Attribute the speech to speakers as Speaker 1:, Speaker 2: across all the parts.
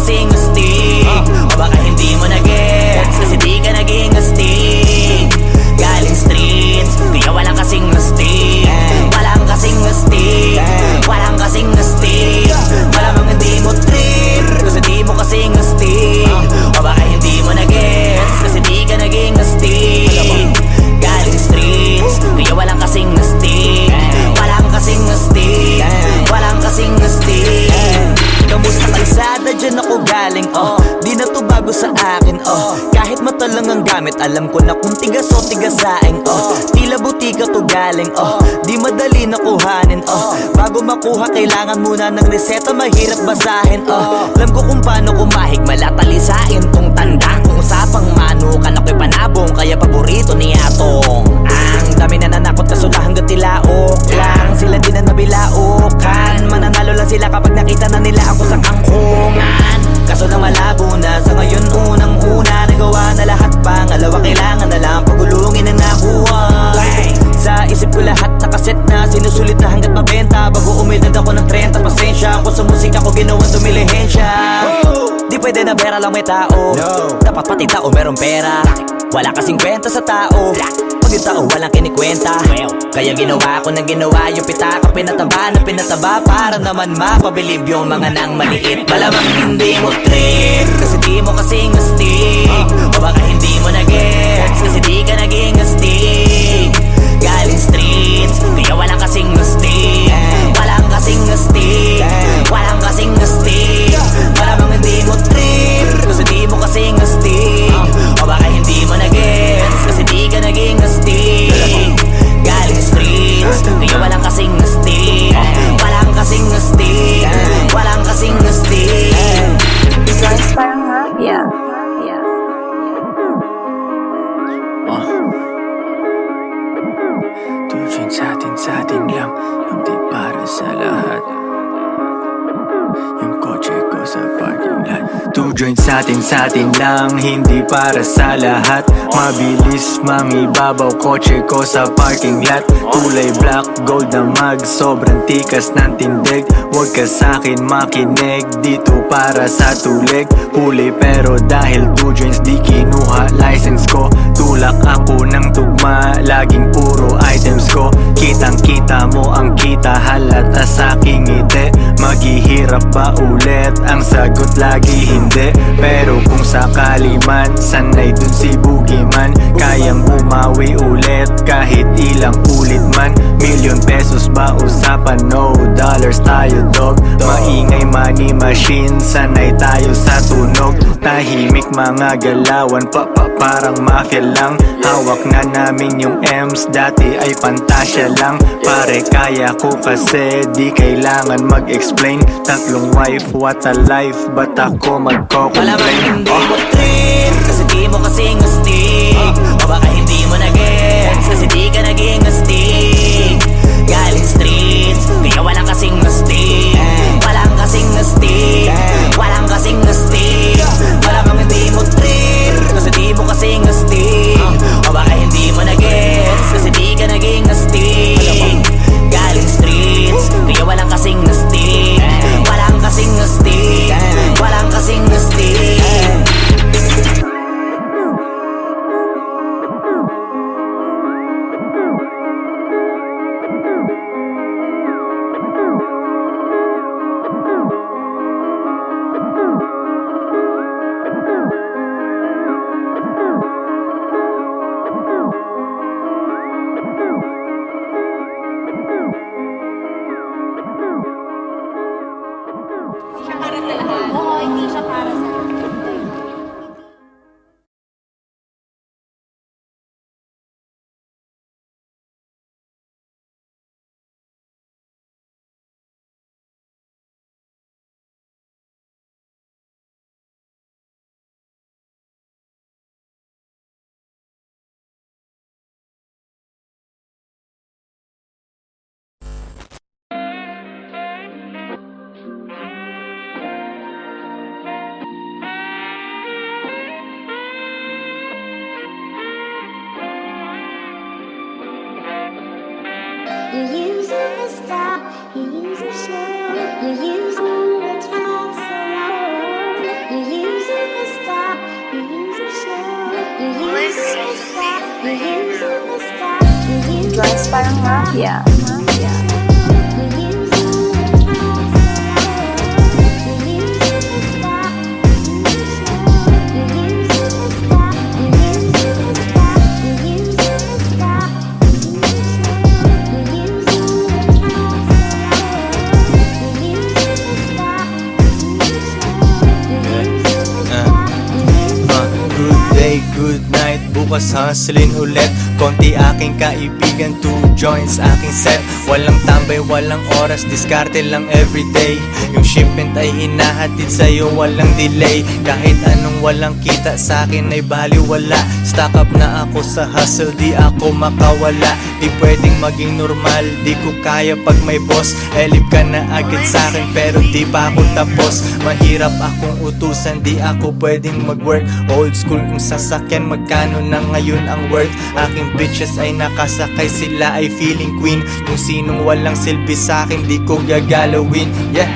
Speaker 1: kasing astig. O baka hindi mo na-gets kasi di ka naging astig. Galing streets, kaya walang kasing astig. Walang kasing astig, walang kasing astig. Malamang hindi mo trip kasi di mo kasing astig. O baka hindi mo na-gets kasi di ka naging astig. Galing streets, kaya walang kasing astig. Walang kasing astig, walang kasing astig. Kamusta kalsada, dyan ako galing, di na to bago sa akin, kahit mata lang ang gamit, alam ko na kung tigas o tigasaing, tila butika to galing, di madali na kuhanin, bago makuha kailangan muna ng reseta, mahirap basahin, alam ko kung paano kumahig, malatalisain tong tanda. Kung usapang manukan ako'y panabong, kaya paborito ni Atong. Ang dami na nanakot kaso na hanggang tilaok lang, sila din na nabilaukan. Mananalo lang sila kapag nakita na nila ako sa kangkungan. Kaso na malabo na sa ngayon, unang-una nagawa na lahat, pangalawa kailangan na lang pagulungin ang nakuha. Sa isip ko lahat nakaset na, sinusulit na hanggat mabenta. Bago umidad ako ng 30, pasensya ako sa musika ko, ginawang dumilihensya. Di pwede na pera lang may tao, dapat pati tao merong pera. Wala kasing kwenta sa tao, pag yung tao walang kinikwenta. Kaya ginawa ko ng ginawa, yung pitaka pinataba na pinataba, para naman mapabilib yung mga nang maliit. Malamang hindi mo trip kasi di mo kasing astig. O baka hindi mo na-gets kasi di ka naging astig. Galing streets, kaya walang kasing astig. Walang kasing astig, walang kasing astig. Malamang hindi mo trip kasi di mo kasing astig. O baka hindi mo na-gets kasi di ka naging astig. Galing streets, kaya walang kasing astig. Walang kasing astig, walang kasing astig.
Speaker 2: Guys, parang mafia.
Speaker 3: Tujuan sa atin lang, hindi para sa lahat. Yung kotse ko sa parking lot. Two joints sa atin lang, hindi para sa lahat. Mabilis mangibabaw, kotse ko sa parking lot. Kulay black, gold na mag, sobrang tikas ng tindig. Huwag ka sa'kin makinig, dito para sa tulig. Huli pero dahil two joints di kinuha license ko. Tulak ako ng tugma, laging puro items ko. Kitang kita mo ang kita, halata sa'king ngiti. Maghihirap ba ulit? Ang sagot lagi hindi. Pero kung sakali man, sanay dun si Boogeyman. Kayang bumawi ulit kahit ilang ulit man. Million pesos ba usapan? No, dollars tayo dog. Maingay money machine, sanay tayo sa tunog. Tahimik mga galawan, parang mafia lang. Hawak na namin yung M's, dati ay pantasya lang. Pare kaya ko kasi di kailangan mag-explain. Tatlong wife, what a life, ba't ako magko-complain?
Speaker 1: Malamang hindi mo trip kasi di mo kasing astig. O baka hindi mo na-gets kasi di ka naging astig. Galing streets, kaya walang kasing astig. Walang kasing astig, walang kasing astig. Malamang hindi mo trip kasi di mo kasing astig. O baka hindi mo na-gets kasi di ka naging astig. Galing streets, kaya walang kasing astig. Walang kasing astig, walang kasing astig.
Speaker 2: Oo, hindi siya para sa
Speaker 4: You use the stop, you use the show, you use me to tell so long.
Speaker 2: guys, parang mafia.
Speaker 3: Good day, good night, bukas hustling ulit. Konti aking kaibigan, 2 joints aking set. Walang tambay, walang oras, diskarte lang everyday. Yung shipment ay hinahatid sa'yo, walang delay. Kahit anong walang kita sa'kin ay baliwala. Stock up na ako sa hustle, di ako makawala. Di pwedeng maging normal, di ko kaya pag may boss. Elip ka na agad sa'kin pero di pa ako tapos. Mahirap akong utusan, di ako pwedeng mag-work. Old school kung sasakyan, magkano na ngayon ang worth. Aking bitches ay nakasakay, sila ay feeling queen. Kung sinong walang silbi sa'kin, di ko gagalawin. Yeah.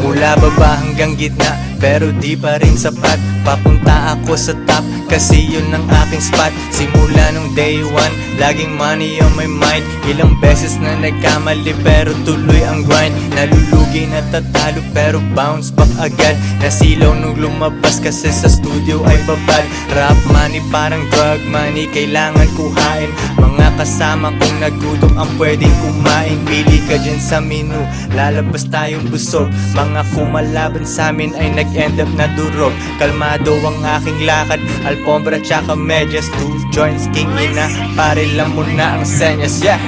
Speaker 3: Mula baba hanggang gitna, pero di pa rin sapat. Papunta ako sa top, kasi yun ang aking spot. Simula nung day one, laging money on my mind. Ilang beses na nagkamali, pero tuloy ang grind. Nalulugi na tatalo, pero bounce back agad. Nasilaw nung lumabas, kasi sa studio ay babad. Rap money parang drug money, kailangan kuhain. Mga kasama kong nagutom ang pwedeng kumain. Pili ka dyan sa menu, lalabas tayong busog. Mga kumalaban sa amin ay nag-end up na durog. Kalmado ang aking lakad, alfombra tsaka medyas. 2 joints, king ina, pare lang muna ang senyas. Yeah.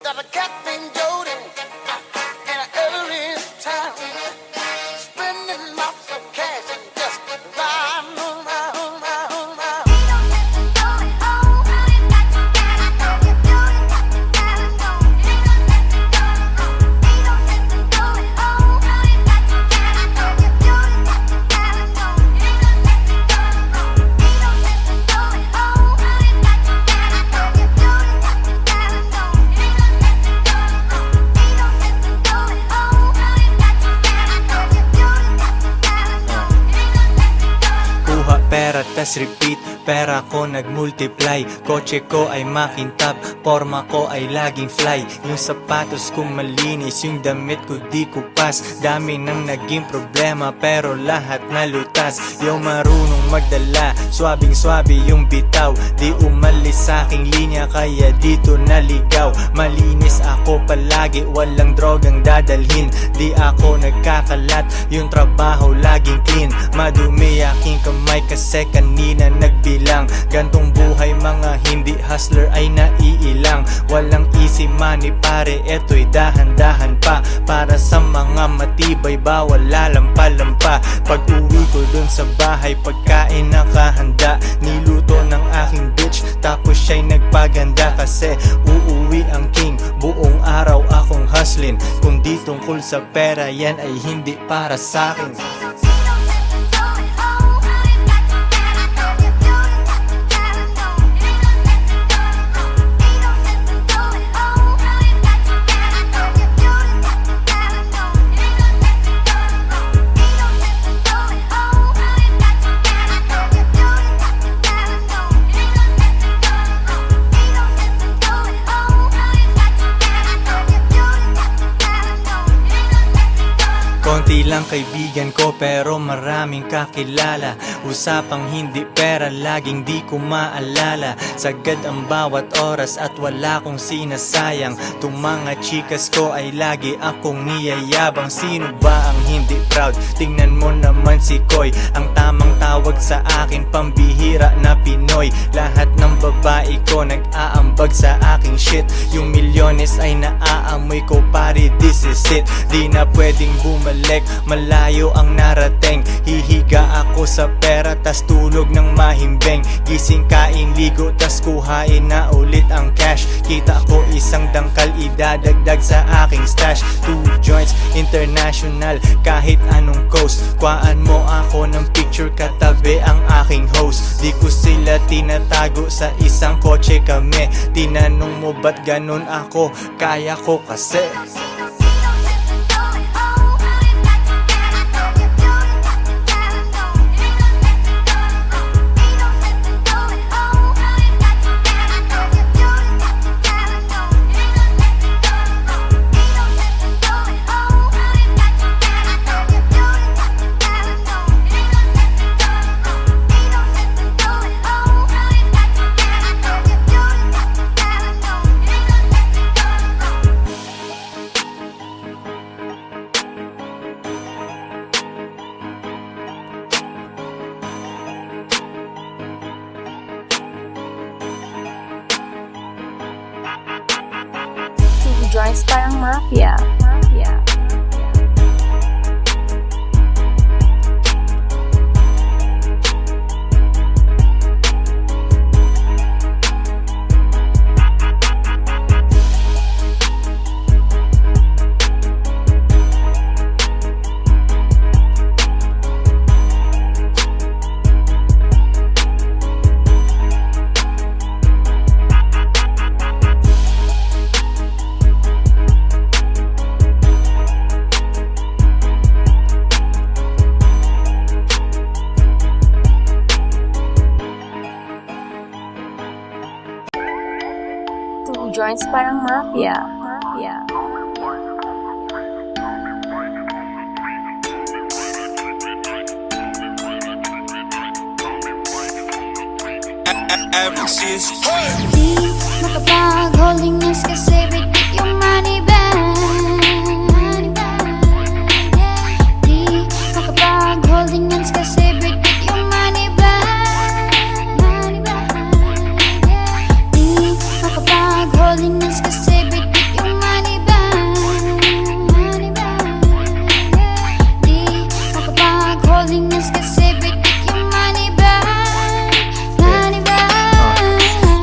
Speaker 4: Got a cat named Jody, and I ever in town, spending lots of cash and just riding around.
Speaker 3: Pera tas repeat, pera ko nag-multiply. Kotse ko ay makintab, forma ko ay laging fly. Yung sapatos ko malinis, yung damit ko di kupas. Dami nang naging problema pero lahat nalutas. Yung marunong magdala, swabing swabe yung bitaw. Di umalis sa aking linya kaya dito naligaw. Malinis ako palagi, walang drogang dadalhin. Di ako nagkakalat, yung trabaho laging clean. Madumi aking kamay kasi kanina nagbilang. Gantong buhay mga hindi hustler ay naiilang. Walang easy money pare, eto'y dahan-dahan pa. Para sa mga matibay bawal lalampa-lampa. Pag uwi ko dun sa bahay pagkain nakahanda. Niluto ng aking bitch tapos siya'y nagpaganda. Kasi uuwi ang king, buong araw akong hustling. Kung di tungkol sa pera yan ay hindi para sa'kin. Konti lang kaibigan ko pero maraming kakilala. Usapang hindi pera, laging di ko maalala. Sagad ang bawat oras at wala kong sinasayang. Tung mga chikas ko ay lagi akong niyayabang. Sino ba ang hindi proud? Tingnan mo naman si Koy, ang tamang tawag sa akin, pambihira na Pinoy. Lahat ng babae ko nag-aambag sa aking shit. Yung milyones ay naaamoy ko, pare, this is it. Di na pwedeng bumalik, malayo ang narating. Hihiga ako sa pera, tas tulog ng mahimbing. Gising, kain, ligo, tas kuhain na ulit ang cash. Kita ko isang dangkal, idadagdag sa aking stash. 2 joints, international, kahit anong coast. Kuhaan mo ako ng picture, katabi ang aking host. Di ko sila tinatago, sa isang kotse kami. Tinanong mo ba't ganun ako? Kaya ko kasi.
Speaker 2: Joints parang mafia. Joints parang mafia.
Speaker 5: Di makapag-holding hands kasi bitik yung money bag. Di makapag-holding hands kasi bitik yung money bag. Di makapag-holding hands kasi bitik yung money bag. Di makapag-holding hands kasi bitik yung money bag.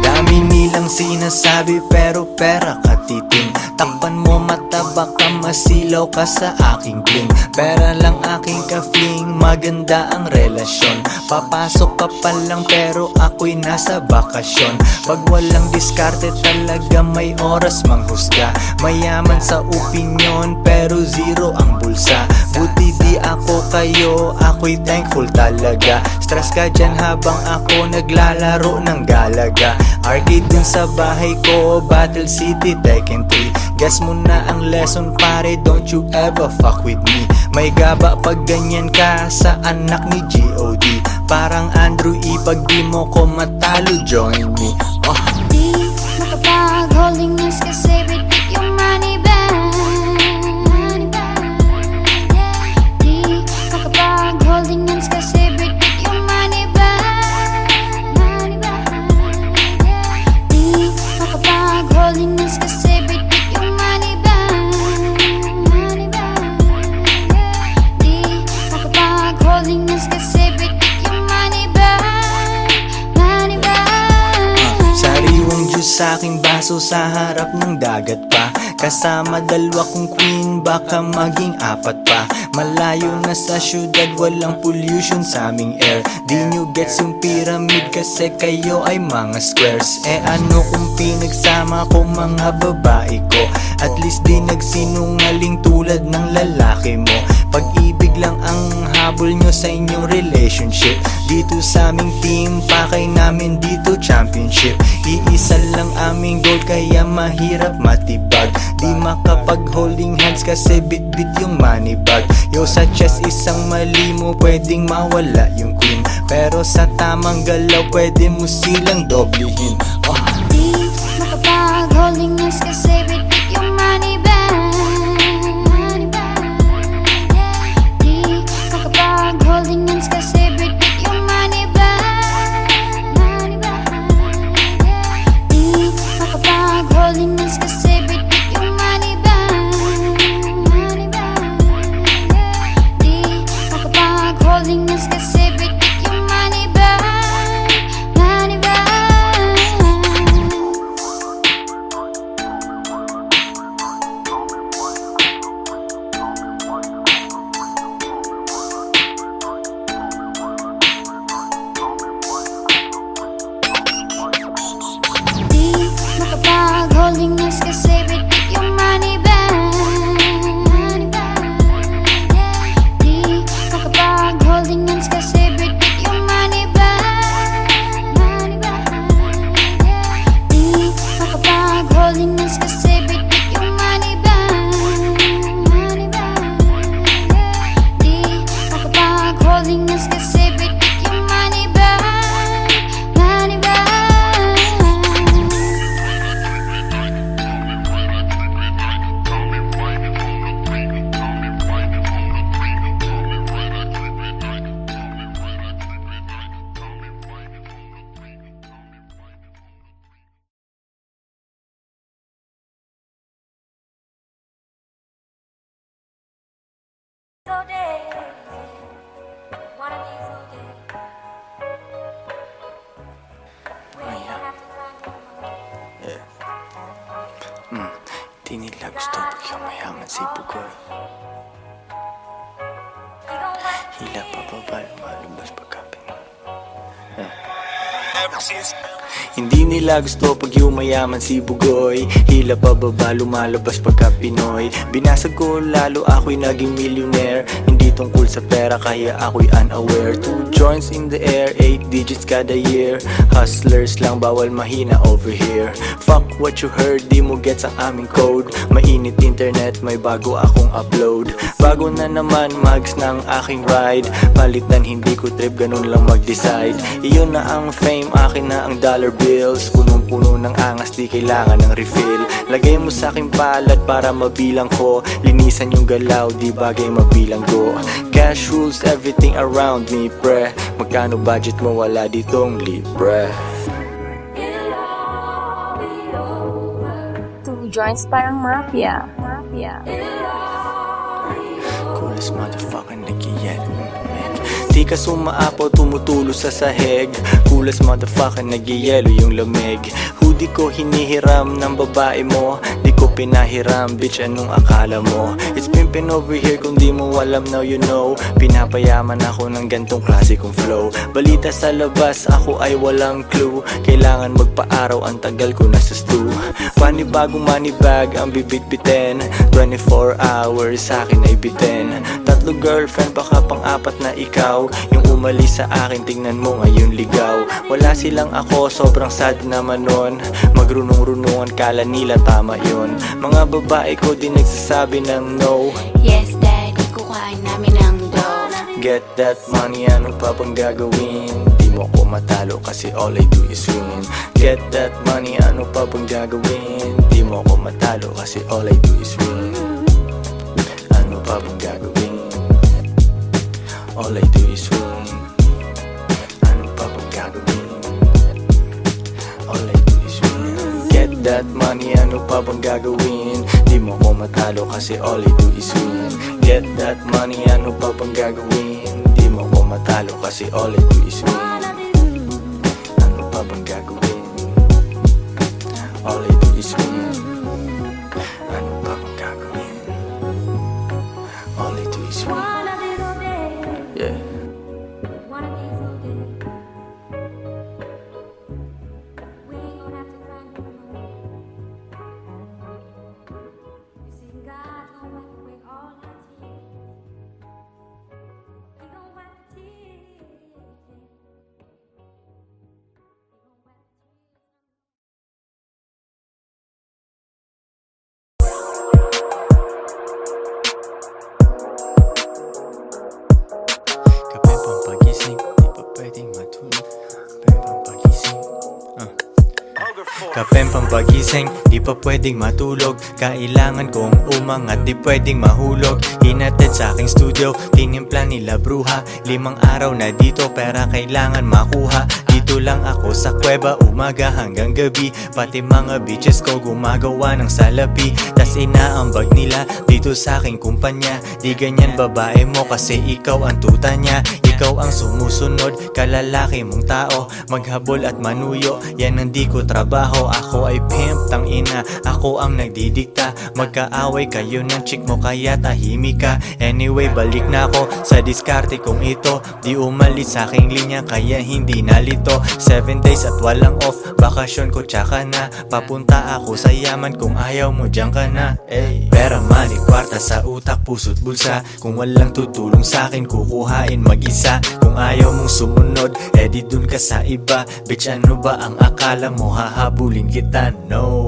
Speaker 3: Dami nilang sinasabi pero pera katiting. Takpan mo mata, baka masilaw ka sa aking bling. Pera lang aking ka-fling, maganda ang relasyon. Papasok ka pa lang pero ako'y nasa bakasyon. Pag walang diskarte talaga may oras manghusga. Mayaman sa opinyon pero zero ang bulsa. Buti di ako kayo, ako'y thankful talaga. Stress ka dyan habang ako naglalaro ng galaga. Arcade din sa bahay ko, Battle City, Tekken 3. Guess mo na ang lesson pare, don't you ever fuck with me. May gaba pag ganyan ka sa anak ni G.O.D. Parang Andrew E, pag di mo ko matalo, join me.
Speaker 5: Di makapag-holding hands kasi bitik yung money bag. Di makapag-holding hands kasi bitik yung money bag. Di makapag-holding hands kasi bitik yung money bag. Di makapag-holding hands kasi bitik yung money bag.
Speaker 3: Sariwang juice sa aking baso sa harap ng dagat pa. Kasama dalawa kong queen, baka maging 4 pa. Malayo na sa syudad, walang pollution sa aming air. Di nyo gets yung pyramid kasi kayo ay mga squares. Eh ano kung pinagsama ko mga babae ko? At least di nagsinungaling tulad ng lalaki mo. Pag-ibig lang ang habol nyo sa inyong relationship. Dito sa aming team, pakay namin dito championship. Iisa lang aming goal kaya mahirap matibag. Di makapag holding hands kasi bit-bit yung money bag. Yo, sa chest isang mali mo pwedeng mawala yung queen, pero sa tamang galaw pwede mo silang doblihin.
Speaker 5: Di makapag holding hands kasi bit-bit yung money bag. Di makapag holding hands kasi bit-bit yung money bag. Di makapag holding hands kasi bit-bit yung money bag. Di makapag holding hands kasi bit-bit yung money bag. Money bag. Di makapag holding hands kasi bit-bit yung money bag. Di makapag holding hands kasi bit-bit yung money bag. Di makapag holding hands kasi bit-bit yung money bag. Di makapag holding hands kasi bit-bit yung money bag. Money bag.
Speaker 3: Di nila gusto pag yumayaman si Bugoy. Hila pa ba lumalabas pagkapin. Hindi nila gusto pag yumayaman si Bugoy. Hila pa baba lumalabas pagka Pinoy. Binasag ko lalo ako'y naging millionaire. Hindi tungkol sa pera kaya ako'y unaware. 2 joints in the air, 8 digits kada year. Hustlers lang bawal mahina over here. Fuck what you heard, di mo gets ang aming code. Mainit internet, may bago akong upload. Bago na naman mags ng aking ride. Palitan hindi ko trip, ganun lang mag-decide. Iyon na ang fame, akin na ang dollar bills. Punong-puno ng angas, di kailangan ng refill. Lagay mo sa aking palad para mabilang ko. Linisan yung galaw, di bagay mabilang ko. Cash rules everything around me, pre. Magkano budget mo, wala ditong libre.
Speaker 2: 2 joints parang mafia.
Speaker 3: Coolest motherfucker nag-yellow. Di ka sumaapaw, tumutulo sa sahig. Coolest motherfucker nag-yellow yung lamig. Hoodie ko hinihiram ng babae mo. Di ko pinahiram, bitch anong akala mo? It's pimpin' over here kung di mo alam now you know. Pinapayaman ako ng gantong klase kong flow. Balita sa labas, ako ay walang clue. Kailangan magpa-araw, ang tagal ko nasa stew. Panibagong money bag ang bibit-bitin. 24 hours sa akin ay bitin. 3 girlfriend, baka pang-4 na ikaw. Yung umalis sa akin, tingnan mo ngayon ligaw. Wala silang ako, sobrang sad naman nun. Magrunong-runungan, kala nila tama yun. Mga babae ko di nagsasabi ng no.
Speaker 5: Yes, daddy, kukain namin ang dough.
Speaker 3: Get that money, ano pa bang gagawin? Di mo ko matalo kasi all I do is win. Get that money, ano pa bang gagawin? Di mo ko matalo kasi all I do is win. Ano pa bang gagawin? All I do is win. Ano pa bang gagawin? All I do is win. Get that money, ano pa bang gagawin? Di mo ko matalo kasi all I do is win. Get that money, ano pa bang gagawin? Di mo ko matalo kasi all I do is win. Ano pa bang gagawin? All I do is win. Ano pa bang gagawin? All I do is win. Yeah. Kapeng pampagising, di pa pwedeng matulog. Kailangan kong umangat, di pwedeng mahulog. Hinatid sa aking studio, tinimpla nila bruha. 5 araw na dito, pera kailangan makuha. Dito lang ako sa kuweba, umaga hanggang gabi. Pati mga bitches ko gumagawa ng salapi. Tas inaambag nila dito sa aking kumpanya. Di ganyan babae mo kasi ikaw ang tuta niya. Ikaw ang sumusunod, kalalaki mong tao. Maghabol at manuyo, yan ang di ko trabaho. Ako ay pimp, tang ina, ako ang nagdidikta. Magkaaway kayo ng chick mo kaya tahimik ka. Anyway, balik na ako sa diskarte kong ito. Di umalis sa aking linya kaya hindi nalito. 7 days at walang off, bakasyon ko tsaka na. Papunta ako sa yaman kung ayaw mo diyan ka na. Pera, money, kwarta sa utak, puso't bulsa. Kung walang tutulong sa akin, kukuhain mag-isa. Kung ayaw mong sumunod, di dun ka sa iba. Bitch, ano ba ang akala mo? Hahabulin kita, no.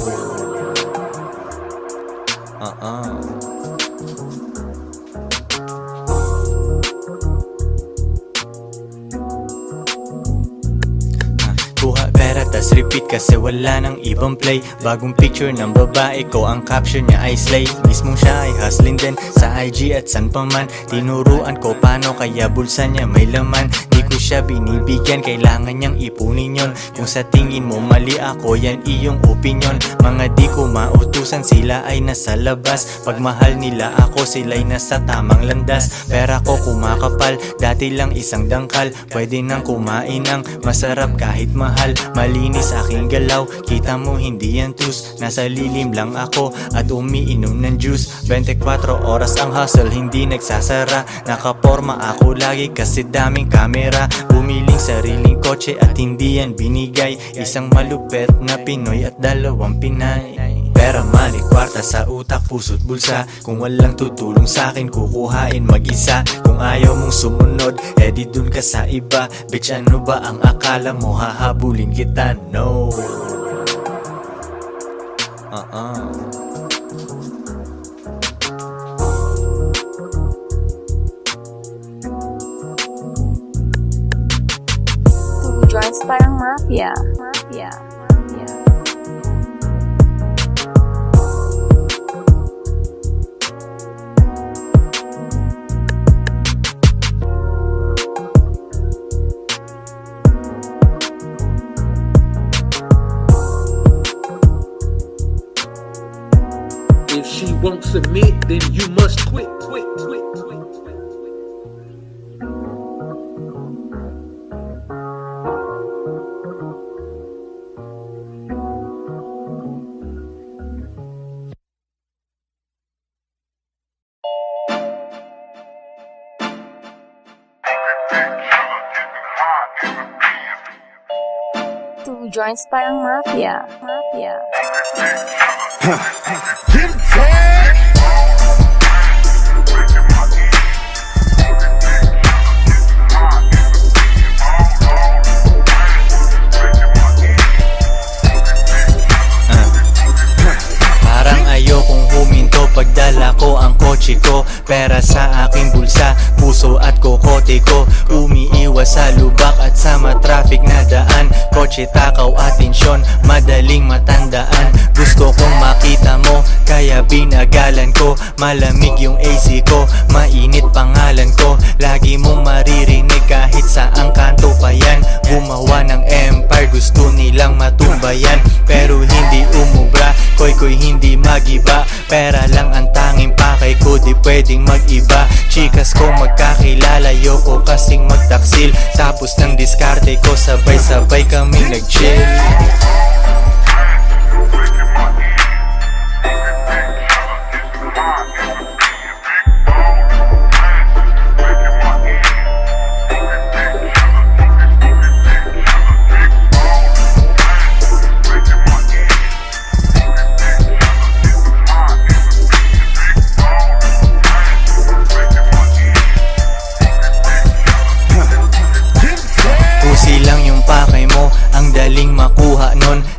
Speaker 3: Kuha pera tas repeat kasi wala nang ibang play. Bagong picture ng babae ko, ang caption niya ay slay. Mismong siya ay hustling din sa IG at san pa man. Tinuruan ko paano kaya bulsa niya may laman. Di ko siya binibigyan, kailangan niyang ipunin yon. Kung sa tingin mo mali ako, yan iyong opinion. Mga di ko mautusan, sila ay nasa labas. Pag mahal nila ako, sila'y nasa tamang landas. Pera ko kumakapal, dati lang isang dangkal. Pwede nang kumain ng masarap kahit mahal. Malinis aking galaw, kita mo hindi yan tus. Nasa lilim lang ako at umiinom ng juice. 24 oras ang hustle, hindi nagsasara. Nakaporma ako lagi kasi daming kamera. Bumiling sariling kotse at hindi yan binigay. Isang malupet na Pinoy at 2 Pinay. Pera, money, kwarta sa utak, puso't bulsa. Kung walang tutulong sa akin, kukuhain mag-isa. Kung ayaw mong sumunod, di dun ka sa iba. Bitch, ano ba ang akala mo? Hahabulin kita, no.
Speaker 2: Two joints parang mafia.
Speaker 6: If she won't submit, then you must quit.
Speaker 2: Two joints parang mafia.
Speaker 3: Parang ayokong huminto pagdala ko ang kotse ko. Pera sa aking bulsa, puso at kokote ko. Umiiwas sa lubak at sa matraffic na daan. Kotse, takaw, atensyon, madaling matandaan. Gusto kong makita mo, kaya binagalan ko. Malamig yung AC ko, mainit pangalan ko. Lagi mong maririnig kahit saang kanto pa yan. Gumawa ng empire, gusto nilang matumbayan. Pero hindi umubra, koy hindi magiba. Pera lang ang tanging pakay ko, di pwedeng mag-iba. Chikas ko magkakilala, yoko kasing magtaksil. Tapos ng diskarte ko, sabay-sabay kaming nag-chill.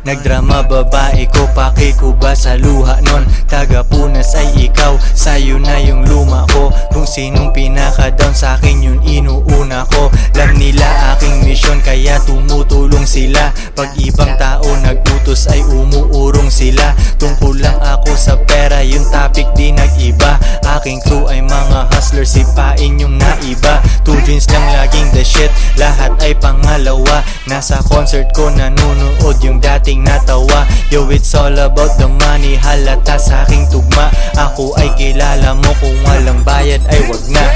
Speaker 3: Nagdrama babae ko, paki ko ba sa luha nun? Tagapunas ay ikaw, sayo na yung luma ko. Kung sinong pinaka-down sa'kin yun inuuna ko. Alam nila aking misyon kaya tumutulong sila. Pag ibang tao nag-utos utos ay umuurong sila. Tungkol lang ako sa pera, yung topic di nag-iba. Aking crew ay mga hustler, sipain yung naiba. 2 Joints lang laging the shit, lahat ay pangalawa. Nasa concert ko nanonood yung dating natawa. Yo, it's all about the money, halata sa aking tugma. Ako ay kilala mo, kung walang bayad ay wag na.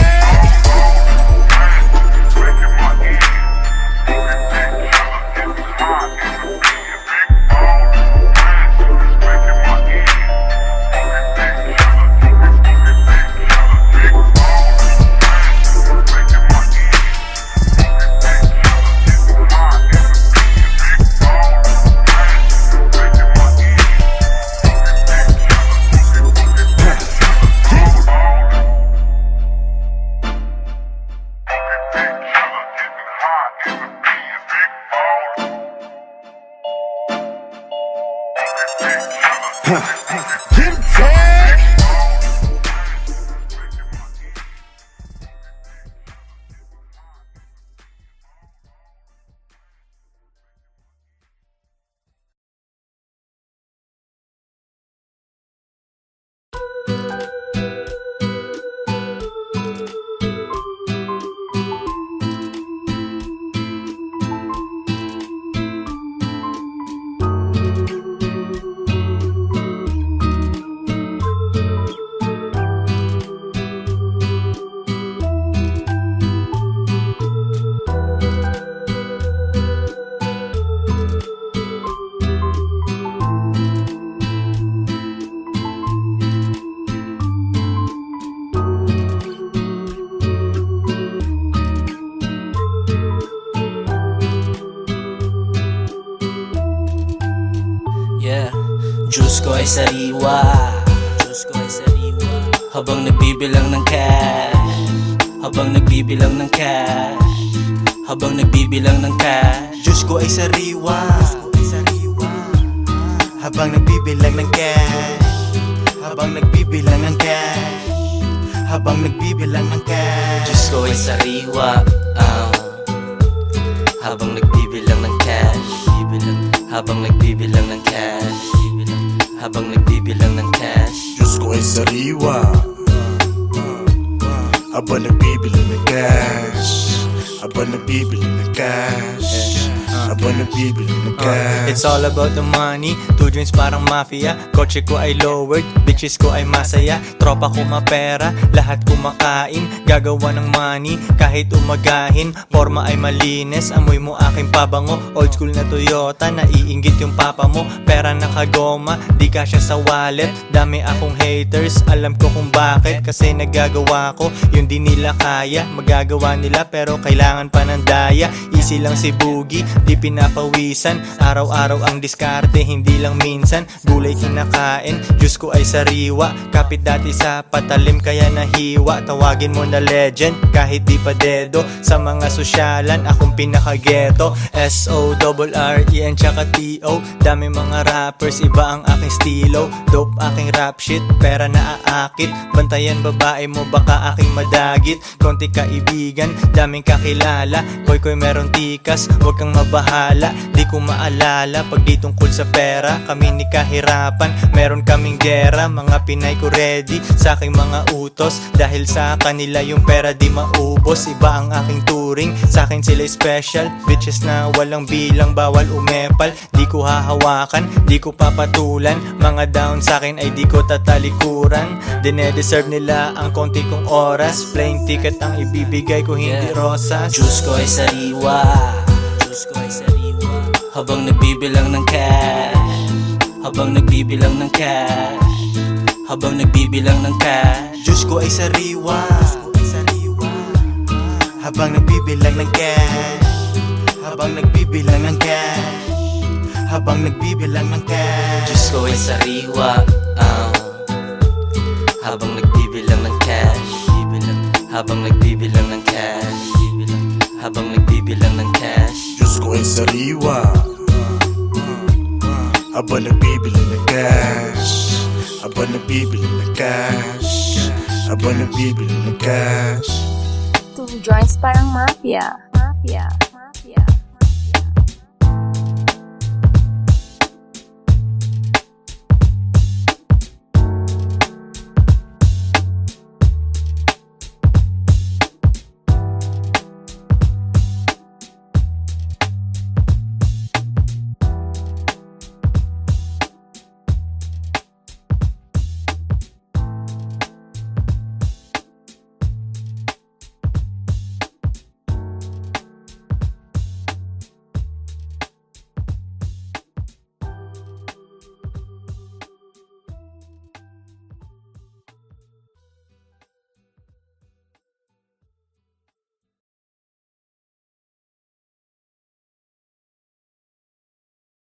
Speaker 1: Yeah, Diyos ko ay sariwa, Diyos ko ay sariwa. Habang nagbibilang ng cash, habang nagbibilang ng cash, habang nagbibilang ng cash.
Speaker 3: Diyos ko ay sariwa, habang nagbibilang ng cash, habang nagbibilang ng cash, habang nagbibilang ng cash.
Speaker 1: Diyos ko ay sariwa, habang nagbibilang ng cash, habang nagbibilang ng cash, habang nagbibilang ng cash.
Speaker 7: Diyos ko ay sariwa, habang nagbibilang ng cash, habang nagbibilang ng cash, habang nagbibilang ng cash.
Speaker 3: It's all about the money, 2 Joints parang mafia. Kotse ko ay lowered, bitches ko ay masaya. Tropa ko mapera, lahat kumakain. Gagawa ng money, kahit umagahin. Forma ay malinis, amoy mo aking pabango. Old school na Toyota, naiinggit yung papa mo. Pera nakagoma, di kasya sa wallet. Dami akong haters, alam ko kung bakit. Kasi nagagawa ko, yung di nila kaya. Magagawa nila pero kailangan pa ng daya. Easy lang si Boogie, di pinapawisan. Araw-araw ang diskarte, hindi lang minsan. Gulay kinakain, Diyos ko ay sariwa. Kapit dati sa patalim kaya nahiwa. Tawagin mo na legend, kahit di pa dedo. Sa mga sosyalan, akong pinaka-ghetto. S-O-R-R-E-N tsaka T-O. Dami mga rappers, iba ang aking stilo. Dope aking rap shit, pera na aakit. Bantayan babae mo, baka aking madagit. Konti kaibigan, daming kakilala. Koy meron tikas, huwag kang mabahala. Di ko maalala pag di tungkol sa pera. Kami ni kahirapan, meron kaming gera. Mga Pinay ko ready sa aking mga utos. Dahil sa kanila yung pera di maubos. Iba ang aking turing, sa akin sila special. Bitches na walang bilang, bawal umepal. Di ko hahawakan, di ko papatulan. Mga down sa akin ay di ko tatalikuran. Dine-deserve nila ang konti kong oras. Plain ticket ang ibibigay ko, hindi rosas.
Speaker 1: Diyos ko ay sariwa, Diyos ko ay sariwa. Habang nagbibilang ng cash, habang nagbibilang ng cash, habang nagbibilang ng cash.
Speaker 3: Diyos ko ay sariwa, habang nagbibilang ng cash, habang nagbibilang ng cash, habang nagbibilang ng cash.
Speaker 1: Diyos ko ay sariwa, habang nagbibilang ng cash, habang nagbibilang ng cash, habang nagbibilang ng cash.
Speaker 7: Diyos ko ay sariwa, habang nagbibilang ng cash, habang nagbibilang ng cash, habang nagbibilang ng cash.
Speaker 2: 2 Joints parang mafia.